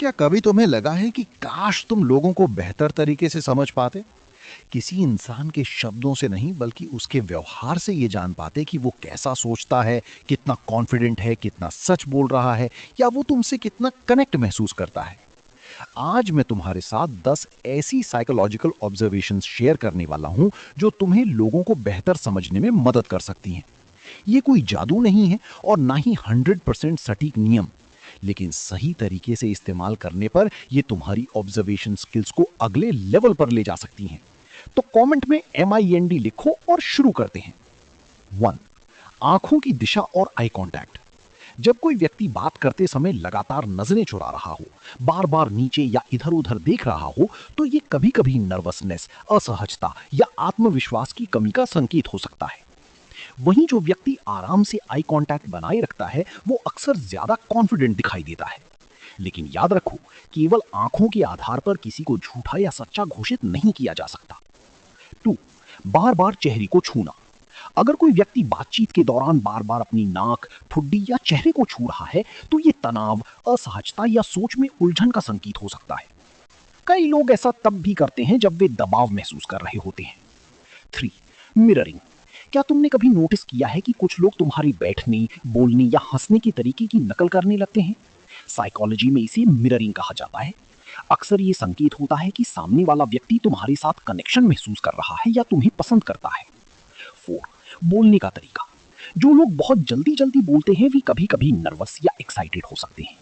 क्या कभी तुम्हें लगा है कि काश तुम लोगों को बेहतर तरीके से समझ पाते? किसी इंसान के शब्दों से नहीं बल्कि उसके व्यवहार से ये जान पाते कि वो कैसा सोचता है, कितना कॉन्फिडेंट है, कितना सच बोल रहा है या वो तुमसे कितना कनेक्ट महसूस करता है। आज मैं तुम्हारे साथ 10 ऐसी साइकोलॉजिकल ऑब्जर्वेशंस शेयर करने वाला हूं जो तुम्हें लोगों को बेहतर समझने में मदद कर सकती हैं। ये कोई जादू नहीं है और ना ही 100% सटीक नियम, लेकिन सही तरीके से इस्तेमाल करने पर ये तुम्हारी ऑब्जर्वेशन स्किल्स को अगले लेवल पर ले जा सकती हैं। तो कमेंट में MIND लिखो और शुरू करते हैं। 1. आंखों की दिशा और आई कांटेक्ट। जब कोई व्यक्ति बात करते समय लगातार नजरें चुरा रहा हो, बार बार नीचे या इधर उधर देख रहा हो, तो ये कभी कभी नर्वसनेस, असहजता या आत्मविश्वास की कमी का संकेत हो सकता है। वहीं जो व्यक्ति आराम से आई कांटेक्ट बनाए रखता है वो अक्सर ज्यादा कॉन्फिडेंट दिखाई देता है। लेकिन याद रखो, केवल आंखों के आधार पर किसी को झूठा या सच्चा घोषित नहीं किया जा सकता। 2. बार बार चेहरे को छूना। अगर कोई व्यक्ति बातचीत के दौरान बार बार अपनी नाक, ठुड्डी या चेहरे को छू रहा है तो ये तनाव, असहजता या सोच में उलझन का संकेत हो सकता है। कई लोग ऐसा तब भी करते हैं जब वे दबाव महसूस कर रहे होते हैं। 3. मिररिंग। क्या तुमने कभी नोटिस किया है कि कुछ लोग तुम्हारी बैठने, बोलने या हंसने के तरीके की नकल करने लगते हैं? साइकोलॉजी में इसे मिररिंग कहा जाता है। अक्सर ये संकेत होता है कि सामने वाला व्यक्ति तुम्हारे साथ कनेक्शन महसूस कर रहा है या तुम्हें पसंद करता है। 4. बोलने का तरीका। जो लोग बहुत जल्दी जल्दी बोलते हैं वे कभी कभी नर्वस या एक्साइटेड हो सकते हैं।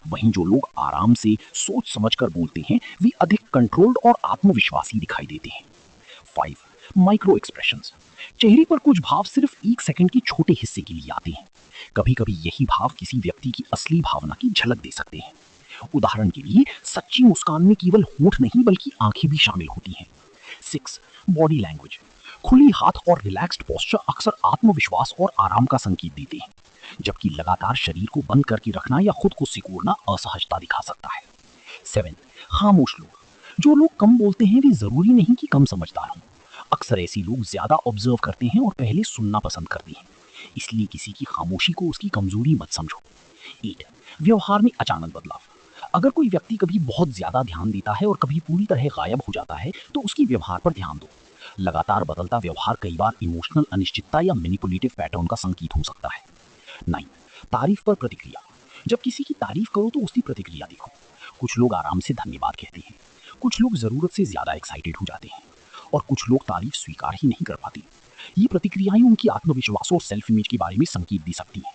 वहीं जो लोग आराम से सोच समझकर बोलते हैं वे अधिक कंट्रोल्ड और आत्मविश्वासी दिखाई देते हैं। 5. Micro expressions. चेहरे पर कुछ भाव सिर्फ 1 सेकंड के छोटे हिस्से के लिए आते हैं। कभी कभी यही भाव किसी व्यक्ति की असली भावना की झलक दे सकते हैं। उदाहरण के लिए सच्ची मुस्कान में केवल होंठ नहीं बल्कि आंखें भी शामिल होती हैं। 6. Body language. खुली हाथ और रिलैक्स्ड पोस्चर अक्सर आत्मविश्वास और आराम का संकेत देते हैं, जबकि लगातार शरीर को बंद करके रखना या खुद को सिकोड़ना असहजता दिखा सकता है। 7. खामोश लोग। जो लोग कम बोलते हैं वे जरूरी नहीं कि कम समझदार हों। अक्सर ऐसे लोग ज्यादा ऑब्जर्व करते हैं और पहले सुनना पसंद करते हैं, इसलिए किसी की खामोशी को उसकी कमजोरी मत समझो। 8. व्यवहार में अचानक बदलाव। अगर कोई व्यक्ति कभी बहुत ज्यादा ध्यान देता है और कभी पूरी तरह गायब हो जाता है तो उसकी व्यवहार पर ध्यान दो। लगातार बदलता व्यवहार कई बार इमोशनल अनिश्चितता या मैनिपुलेटिव पैटर्न का संकेत हो सकता है। 9. तारीफ पर प्रतिक्रिया। जब किसी की तारीफ करो तो उसकी प्रतिक्रिया देखो। कुछ लोग आराम से धन्यवाद कहते हैं, कुछ लोग जरूरत से ज्यादा एक्साइटेड हो जाते हैं और कुछ लोग तारीफ स्वीकार ही नहीं कर पाते। ये प्रतिक्रियाएं उनकी आत्मविश्वास और सेल्फ इमेज के बारे में संकेत दे सकती हैं।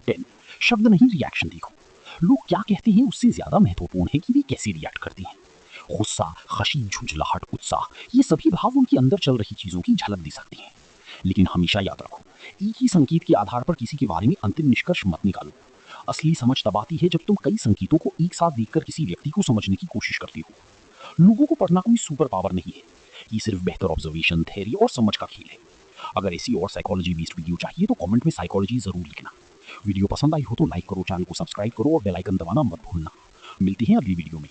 10. शब्द नहीं रिएक्शन देखो। लोग क्या कहते हैं उससे ज्यादा महत्वपूर्ण है कि वे कैसे रिएक्ट करते हैं। गुस्सा, खुशी, झुंझलाहट, उत्साह, ये सभी भाव उनके अंदर चल रही चीजों की झलक दे सकते हैं। लेकिन हमेशा याद रखो, एक ही संकेत के आधार पर किसी के बारे में अंतिम निष्कर्ष मत निकालो। असली समझ तब आती है जब तुम कई संकेतों को एक साथ देखकर किसी व्यक्ति को समझने की कोशिश करती हो। लोगों को पढ़ना कोई सुपर पावर नहीं है, ये सिर्फ बेहतर ऑब्जर्वेशन, थ्योरी और समझ का खेल है। अगर ऐसी और साइकोलॉजी बेस्ड वीडियो चाहिए तो कमेंट में साइकोलॉजी जरूर लिखना। वीडियो पसंद आई हो तो लाइक करो, चैनल को सब्सक्राइब करो और बेल आइकन दबाना मत भूलना। मिलती हैं अगली वीडियो में।